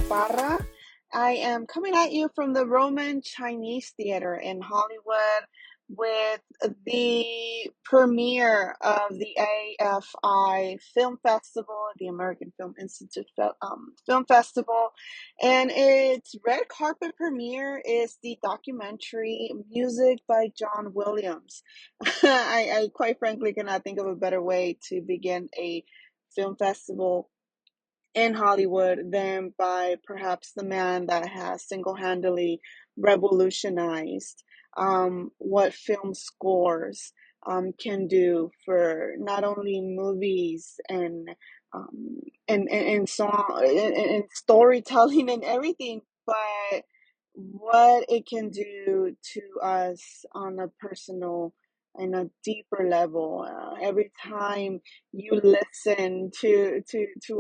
Parra. I am coming at you from the Roman Chinese Theater in Hollywood with the premiere of the AFI Film Festival, the American Film Institute Film Festival. And its red carpet premiere is the documentary Music by John Williams. I quite frankly cannot think of a better way to begin a film festival in Hollywood than by perhaps the man that has single handedly revolutionized what film scores can do for not only movies and song and storytelling and everything, but what it can do to us on a personal and a deeper level. Every time you listen to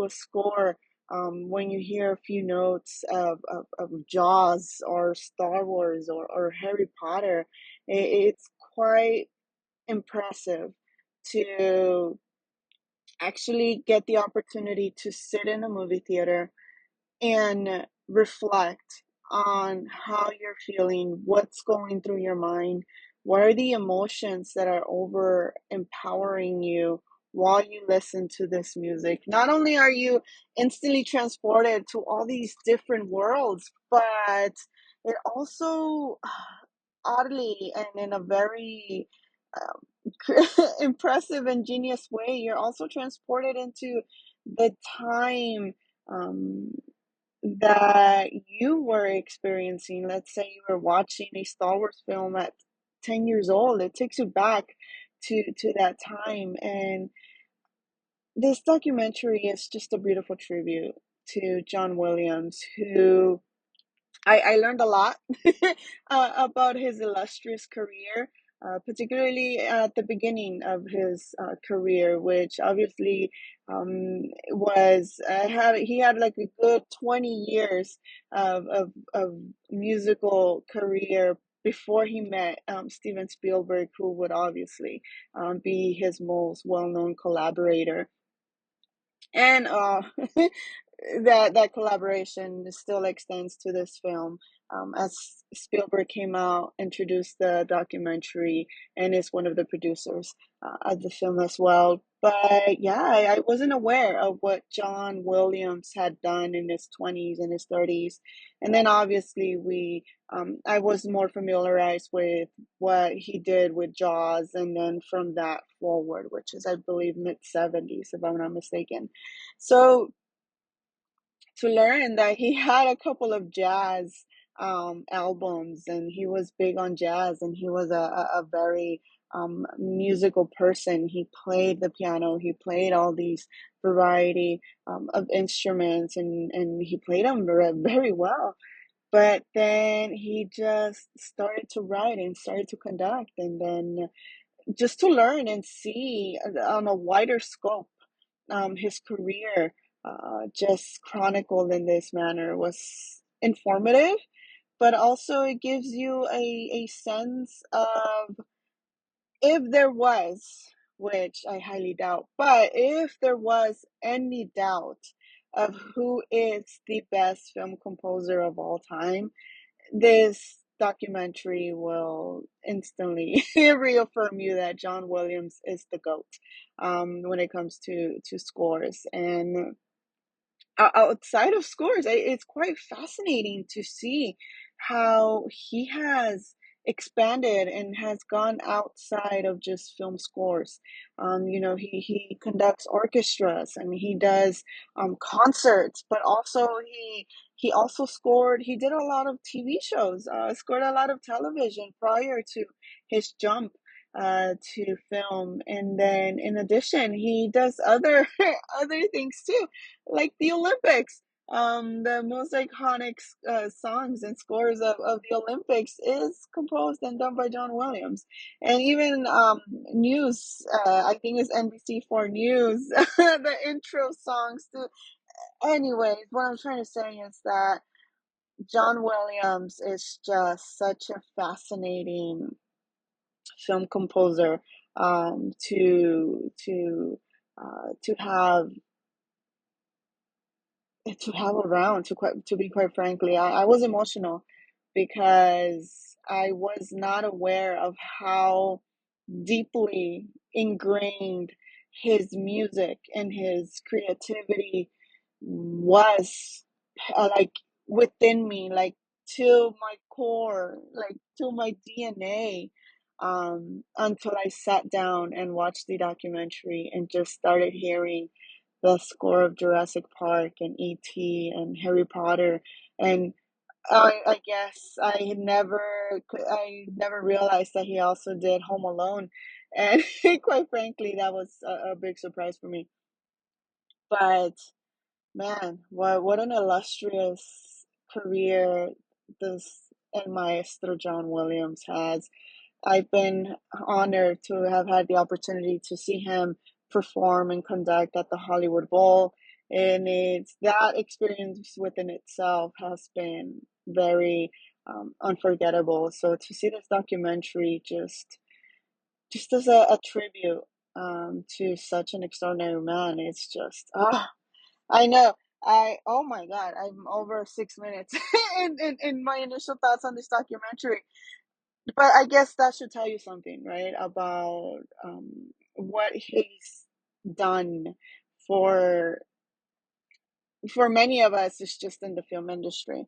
a score, when you hear a few notes of Jaws or Star Wars or Harry Potter, it's quite impressive to actually get the opportunity to sit in a movie theater and reflect on how you're feeling, what's going through your mind, what are the emotions that are over empowering you while you listen to this music. Not only are you instantly transported to all these different worlds, but it also oddly and in a very impressive and genius way, you're also transported into the time um, that you were experiencing. Let's say you were watching a Star Wars film at 10 years old. It takes you back to that time. And this documentary is just a beautiful tribute to John Williams, who I learned a lot about his illustrious career, particularly at the beginning of his career, which obviously he had like a good 20 years of musical career before he met Steven Spielberg, who would obviously be his most well-known collaborator. And that collaboration still extends to this film. As Spielberg came out, introduced the documentary, and is one of the producers of the film as well. But yeah, I wasn't aware of what John Williams had done in his 20s and his 30s. And then obviously I was more familiarized with what he did with Jaws, and then from that forward, which is, I believe, mid 70s, if I'm not mistaken. So to learn that he had a couple of jazz albums, and he was big on jazz, and he was a very musical person. He played the piano, he played all these variety of instruments, and he played them very well. But then he just started to write and started to conduct, and then just to learn and see on a wider scope his career just chronicled in this manner was informative, but also it gives you a sense of, if there was, which I highly doubt, but if there was any doubt of who is the best film composer of all time, this documentary will instantly reaffirm you that John Williams is the GOAT when it comes to scores. And outside of scores, it's quite fascinating to see how he has expanded and has gone outside of just film scores. He conducts orchestras and he does concerts, but also he also scored. He did a lot of TV shows, scored a lot of television prior to his jump to film, and then in addition, he does other other things too, like the Olympics. The most iconic songs and scores of the Olympics is composed and done by John Williams. And even news, I think it's NBC4 News, the intro songs too. Anyways, what I'm trying to say is that John Williams is just such a fascinating film composer to have to have around. To be quite frankly, I was emotional because I was not aware of how deeply ingrained his music and his creativity was, like, within me, like, to my core, like, to my DNA, until I sat down and watched the documentary and just started hearing the score of Jurassic Park and E.T. and Harry Potter. And I guess I never realized that he also did Home Alone, and quite frankly, that was a big surprise for me. But man, what an illustrious career this and Maestro John Williams has. I've been honored to have had the opportunity to see him perform and conduct at the Hollywood Bowl. And it's that experience within itself has been very unforgettable. So to see this documentary just as a tribute to such an extraordinary man, it's just I know. Oh my God, I'm over 6 minutes in my initial thoughts on this documentary. But I guess that should tell you something, right? About what he's done for many of us. It's just in the film industry.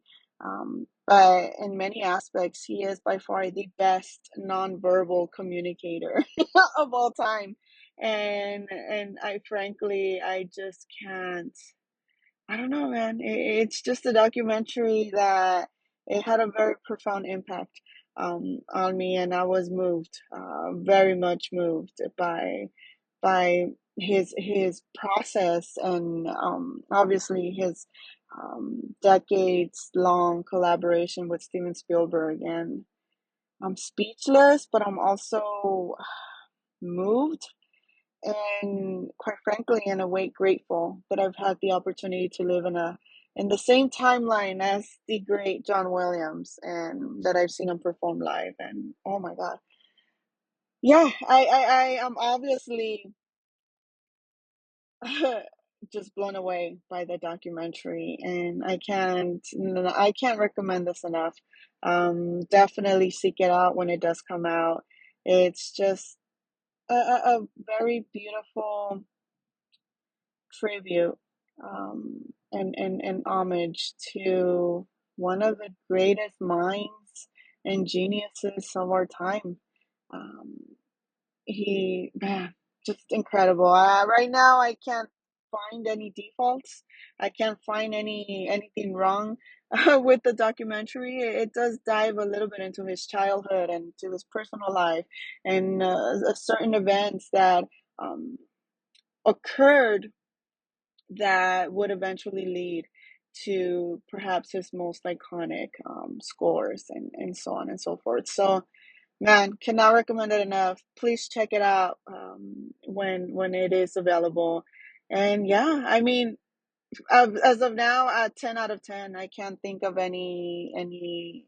But in many aspects, he is by far the best nonverbal communicator of all time. And I frankly, I just can't. I don't know, man. It's just a documentary that it had a very profound impact on me, and I was moved, very much moved by his process and obviously his decades long collaboration with Steven Spielberg. And I'm speechless, but I'm also moved and quite frankly in a way grateful that I've had the opportunity to live in the same timeline as the great John Williams and that I've seen him perform live. And oh my God. Yeah, I am obviously just blown away by the documentary, and I can't recommend this enough. Definitely seek it out when it does come out. It's just a very beautiful tribute, and homage to one of the greatest minds and geniuses of our time. Um, man, just incredible. Right now, I can't find any defaults. I can't find anything wrong with the documentary. It does dive a little bit into his childhood and to his personal life and certain events that um, occurred that would eventually lead to perhaps his most iconic scores and so on and so forth. So, man, cannot recommend it enough. Please check it out when it is available. And yeah, I mean, as of now, at 10 out of 10, I can't think of anything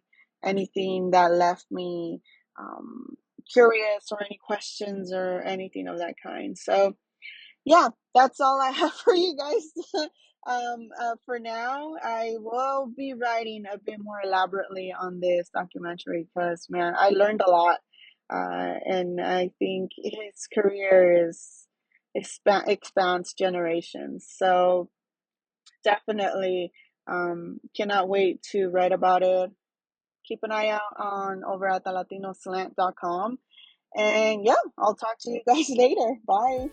that left me curious or any questions or anything of that kind. So yeah, that's all I have for you guys. For now, I will be writing a bit more elaborately on this documentary because, man, I learned a lot, and I think his career expands generations. So definitely, cannot wait to write about it. Keep an eye out on over at the Latino Slant.com. And yeah, I'll talk to you guys later. Bye.